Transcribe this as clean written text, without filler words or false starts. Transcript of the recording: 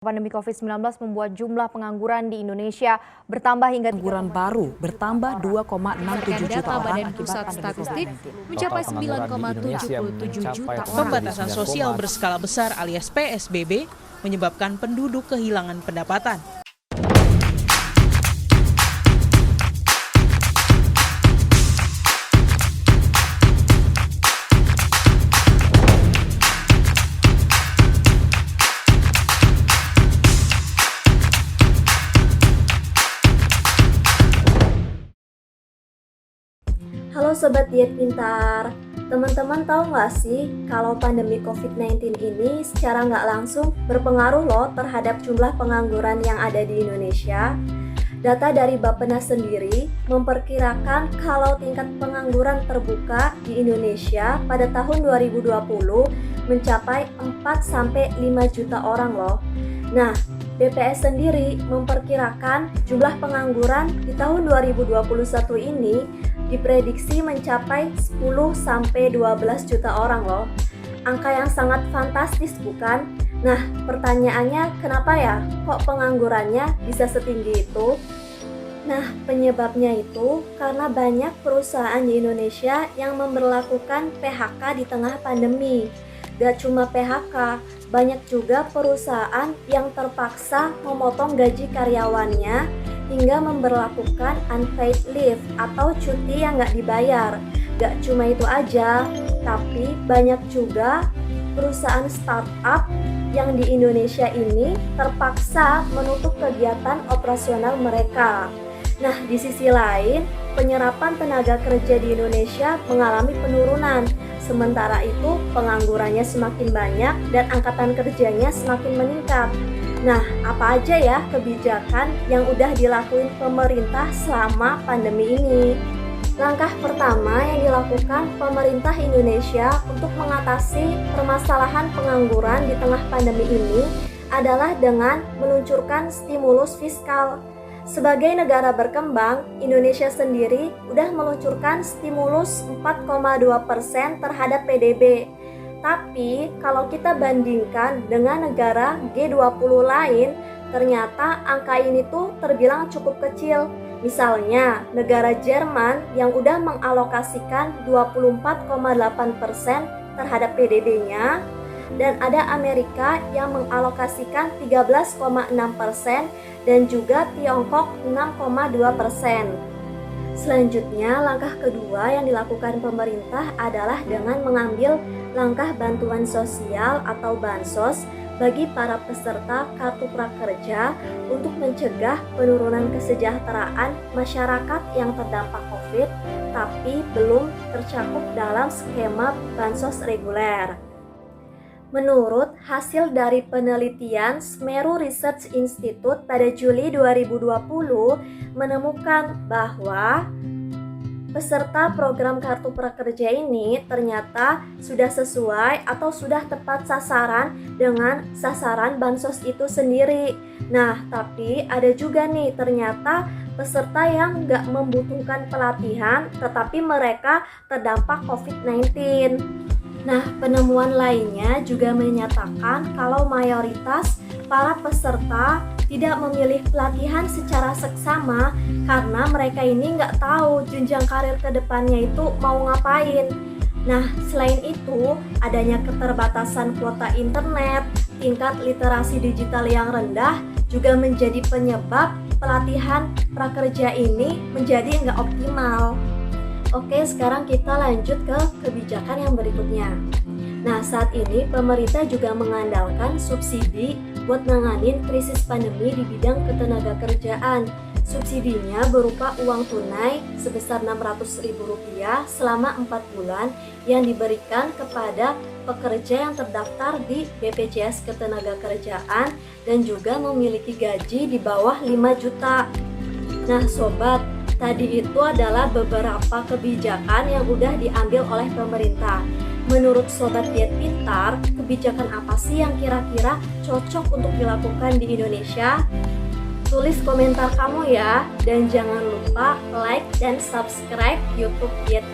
Pandemi COVID-19 membuat jumlah pengangguran di Indonesia bertambah hingga pengangguran baru bertambah 2,67 juta orang Badan akibat Pusat pandemi Statistik COVID-19. mencapai 9,77 juta orang. Pembatasan sosial berskala besar alias PSBB menyebabkan penduduk kehilangan pendapatan. Halo Sobat Diet Pintar, teman-teman tahu nggak sih kalau pandemi COVID-19 ini secara nggak langsung berpengaruh loh terhadap jumlah pengangguran yang ada di Indonesia? Data dari Bappenas sendiri memperkirakan kalau tingkat pengangguran terbuka di Indonesia pada tahun 2020 mencapai 4-5 juta orang loh. Nah, BPS sendiri memperkirakan jumlah pengangguran di tahun 2021 ini diprediksi mencapai 10-12 juta orang loh. Angka yang sangat fantastis bukan? Nah, pertanyaannya kenapa ya kok penganggurannya bisa setinggi itu? Nah, penyebabnya itu karena banyak perusahaan di Indonesia yang memberlakukan PHK di tengah pandemi. Gak cuma PHK, banyak juga perusahaan yang terpaksa memotong gaji karyawannya hingga memberlakukan unpaid leave atau cuti yang gak dibayar. Gak cuma itu aja, tapi banyak juga perusahaan startup yang di Indonesia ini terpaksa menutup kegiatan operasional mereka. Nah, di sisi lain, penyerapan tenaga kerja di Indonesia mengalami penurunan. Sementara itu, penganggurannya semakin banyak dan angkatan kerjanya semakin meningkat. Nah, apa aja ya kebijakan yang udah dilakuin pemerintah selama pandemi ini? Langkah pertama yang dilakukan pemerintah Indonesia untuk mengatasi permasalahan pengangguran di tengah pandemi ini adalah dengan meluncurkan stimulus fiskal. Sebagai negara berkembang, Indonesia sendiri udah meluncurkan stimulus 4,2% terhadap PDB. Tapi kalau kita bandingkan dengan negara G20 lain, ternyata angka ini tuh terbilang cukup kecil. Misalnya, negara Jerman yang udah mengalokasikan 24,8% terhadap PDB-nya, dan ada Amerika yang mengalokasikan 13,6% dan juga Tiongkok 6,2%. Selanjutnya, langkah kedua yang dilakukan pemerintah adalah dengan mengambil langkah bantuan sosial atau bansos bagi para peserta Kartu Prakerja untuk mencegah penurunan kesejahteraan masyarakat yang terdampak COVID tapi belum tercakup dalam skema bansos reguler. Menurut hasil dari penelitian Semeru Research Institute pada Juli 2020 menemukan bahwa peserta program Kartu Prakerja ini ternyata sudah sesuai atau sudah tepat sasaran dengan sasaran bansos itu sendiri. Nah, tapi ada juga nih ternyata peserta yang nggak membutuhkan pelatihan tetapi mereka terdampak COVID-19. Nah, penemuan lainnya juga menyatakan kalau mayoritas para peserta tidak memilih pelatihan secara seksama karena mereka ini nggak tahu jenjang karir ke depannya itu mau ngapain. Nah, selain itu, adanya keterbatasan kuota internet, tingkat literasi digital yang rendah juga menjadi penyebab pelatihan prakerja ini menjadi nggak optimal. Oke, sekarang kita lanjut ke kebijakan yang berikutnya. Nah, saat ini pemerintah juga mengandalkan subsidi buat nanganin krisis pandemi di bidang ketenagakerjaan. Subsidinya berupa uang tunai sebesar Rp600.000 selama 4 bulan yang diberikan kepada pekerja yang terdaftar di BPJS Ketenagakerjaan dan juga memiliki gaji di bawah 5 juta. Nah, sobat, tadi itu adalah beberapa kebijakan yang udah diambil oleh pemerintah. Menurut Sobat Diet Pintar, kebijakan apa sih yang kira-kira cocok untuk dilakukan di Indonesia? Tulis komentar kamu ya, dan jangan lupa like dan subscribe YouTube Diet